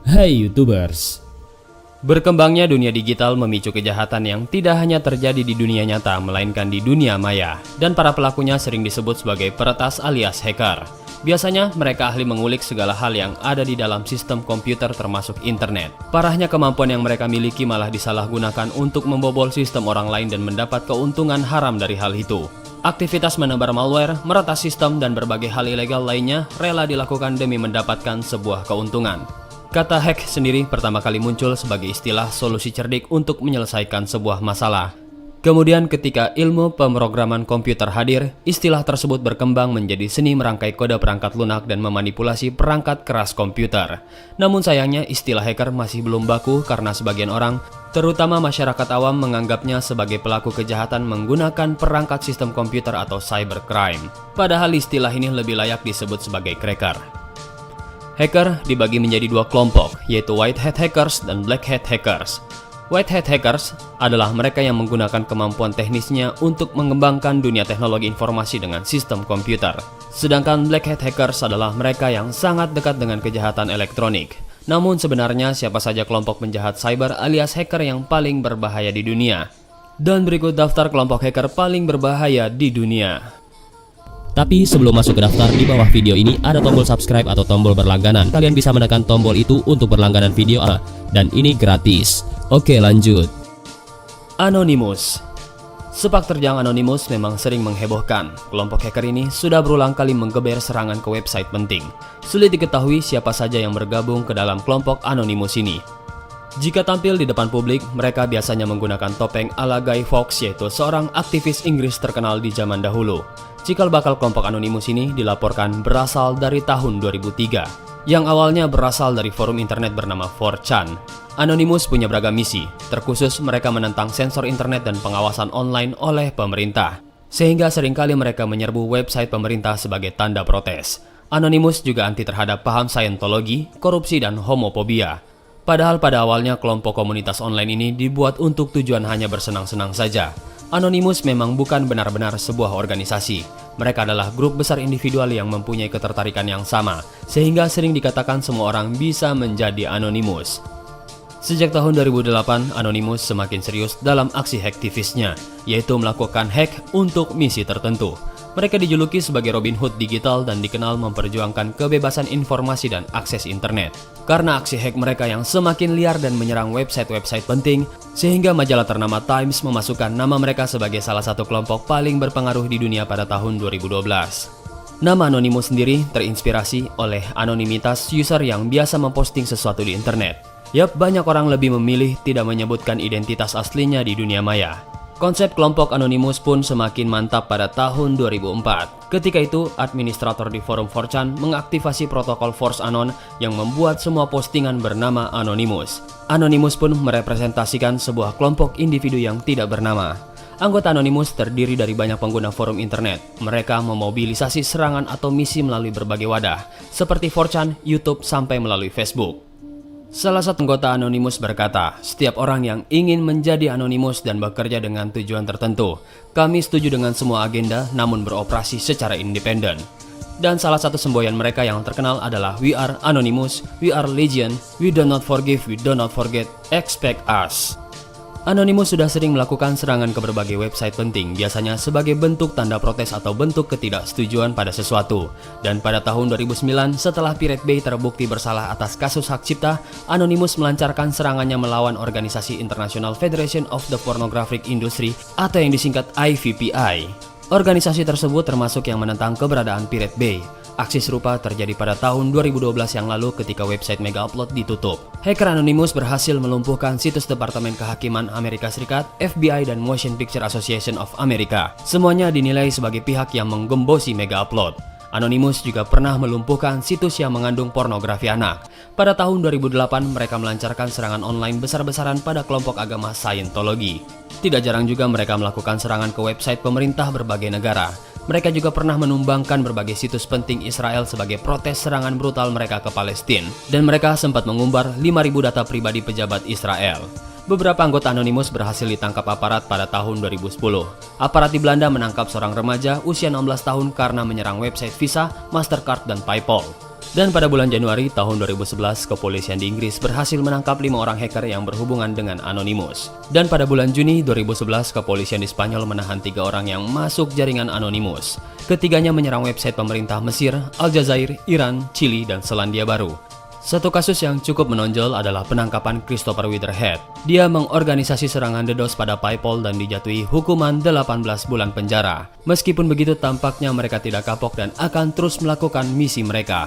Hai YouTubers. Berkembangnya dunia digital memicu kejahatan yang tidak hanya terjadi di dunia nyata, melainkan di dunia maya. Dan para pelakunya sering disebut sebagai peretas alias hacker. Biasanya mereka ahli mengulik segala hal yang ada di dalam sistem komputer termasuk internet. Parahnya kemampuan yang mereka miliki malah disalahgunakan untuk membobol sistem orang lain dan mendapat keuntungan haram dari hal itu. Aktivitas menebar malware, meretas sistem, dan berbagai hal ilegal lainnya rela dilakukan demi mendapatkan sebuah keuntungan. Kata hack sendiri pertama kali muncul sebagai istilah solusi cerdik untuk menyelesaikan sebuah masalah. Kemudian ketika ilmu pemrograman komputer hadir, istilah tersebut berkembang menjadi seni merangkai kode perangkat lunak dan memanipulasi perangkat keras komputer. Namun sayangnya istilah hacker masih belum baku karena sebagian orang, terutama masyarakat awam, menganggapnya sebagai pelaku kejahatan menggunakan perangkat sistem komputer atau cybercrime. Padahal istilah ini lebih layak disebut sebagai cracker. Hacker dibagi menjadi dua kelompok, yaitu white hat hackers dan black hat hackers. White hat hackers adalah mereka yang menggunakan kemampuan teknisnya untuk mengembangkan dunia teknologi informasi dengan sistem komputer. Sedangkan black hat hackers adalah mereka yang sangat dekat dengan kejahatan elektronik. Namun sebenarnya siapa saja kelompok penjahat cyber alias hacker yang paling berbahaya di dunia? Dan berikut daftar kelompok hacker paling berbahaya di dunia. Tapi sebelum masuk ke daftar, di bawah video ini ada tombol subscribe atau tombol berlangganan. Kalian bisa menekan tombol itu untuk berlangganan video dan ini gratis. Oke, lanjut. Anonymous. Sepak terjang Anonymous memang sering menghebohkan. Kelompok hacker ini sudah berulang kali menggeber serangan ke website penting. Sulit diketahui siapa saja yang bergabung ke dalam kelompok Anonymous ini. Jika tampil di depan publik, mereka biasanya menggunakan topeng ala Guy Fawkes, yaitu seorang aktivis Inggris terkenal di zaman dahulu. Cikal bakal kelompok Anonymous ini dilaporkan berasal dari tahun 2003, yang awalnya berasal dari forum internet bernama 4chan. Anonymous punya beragam misi, terkhusus mereka menentang sensor internet dan pengawasan online oleh pemerintah, sehingga seringkali mereka menyerbu website pemerintah sebagai tanda protes. Anonymous juga anti terhadap paham Scientology, korupsi, dan homofobia. Padahal pada awalnya kelompok komunitas online ini dibuat untuk tujuan hanya bersenang-senang saja. Anonymous memang bukan benar-benar sebuah organisasi. Mereka adalah grup besar individual yang mempunyai ketertarikan yang sama, sehingga sering dikatakan semua orang bisa menjadi Anonymous. Sejak tahun 2008, Anonymous semakin serius dalam aksi hacktivisnya, yaitu melakukan hack untuk misi tertentu. Mereka dijuluki sebagai Robin Hood digital dan dikenal memperjuangkan kebebasan informasi dan akses internet. Karena aksi hack mereka yang semakin liar dan menyerang website-website penting, sehingga majalah ternama Times memasukkan nama mereka sebagai salah satu kelompok paling berpengaruh di dunia pada tahun 2012. Nama Anonymous sendiri terinspirasi oleh anonimitas user yang biasa memposting sesuatu di internet. Yap, banyak orang lebih memilih tidak menyebutkan identitas aslinya di dunia maya. Konsep kelompok Anonymous pun semakin mantap pada tahun 2004. Ketika itu, administrator di forum 4chan mengaktifasi protokol Force Anon yang membuat semua postingan bernama Anonymous. Anonymous pun merepresentasikan sebuah kelompok individu yang tidak bernama. Anggota Anonymous terdiri dari banyak pengguna forum internet. Mereka memobilisasi serangan atau misi melalui berbagai wadah, seperti 4chan, YouTube, sampai melalui Facebook. Salah satu anggota Anonymous berkata, setiap orang yang ingin menjadi Anonymous dan bekerja dengan tujuan tertentu, kami setuju dengan semua agenda namun beroperasi secara independen. Dan salah satu semboyan mereka yang terkenal adalah We are Anonymous, We are Legion, We do not forgive, We do not forget, expect us. Anonymous sudah sering melakukan serangan ke berbagai website penting, biasanya sebagai bentuk tanda protes atau bentuk ketidaksetujuan pada sesuatu. Dan pada tahun 2009, setelah Pirate Bay terbukti bersalah atas kasus hak cipta, Anonymous melancarkan serangannya melawan organisasi International Federation of the Pornographic Industry atau yang disingkat IVPI. Organisasi tersebut termasuk yang menentang keberadaan Pirate Bay. Aksi serupa terjadi pada tahun 2012 yang lalu ketika website Mega Upload ditutup. Hacker Anonymous berhasil melumpuhkan situs Departemen Kehakiman Amerika Serikat, FBI, dan Motion Picture Association of America. Semuanya dinilai sebagai pihak yang menggembosi Mega Upload. Anonymous juga pernah melumpuhkan situs yang mengandung pornografi anak. Pada tahun 2008, mereka melancarkan serangan online besar-besaran pada kelompok agama Scientology. Tidak jarang juga mereka melakukan serangan ke website pemerintah berbagai negara. Mereka juga pernah menumbangkan berbagai situs penting Israel sebagai protes serangan brutal mereka ke Palestina. Dan mereka sempat mengumbar 5.000 data pribadi pejabat Israel. Beberapa anggota Anonymous berhasil ditangkap aparat pada tahun 2010. Aparat di Belanda menangkap seorang remaja usia 16 tahun karena menyerang website Visa, Mastercard, dan PayPal. Dan pada bulan Januari tahun 2011, kepolisian di Inggris berhasil menangkap 5 orang hacker yang berhubungan dengan Anonymous. Dan pada bulan Juni 2011, kepolisian di Spanyol menahan 3 orang yang masuk jaringan Anonymous. Ketiganya menyerang website pemerintah Mesir, Aljazair, Iran, Chili, dan Selandia Baru. Satu kasus yang cukup menonjol adalah penangkapan Christopher Witherhead. Dia mengorganisasi serangan DDoS pada PayPal dan dijatuhi hukuman 18 bulan penjara. Meskipun begitu, tampaknya mereka tidak kapok dan akan terus melakukan misi mereka.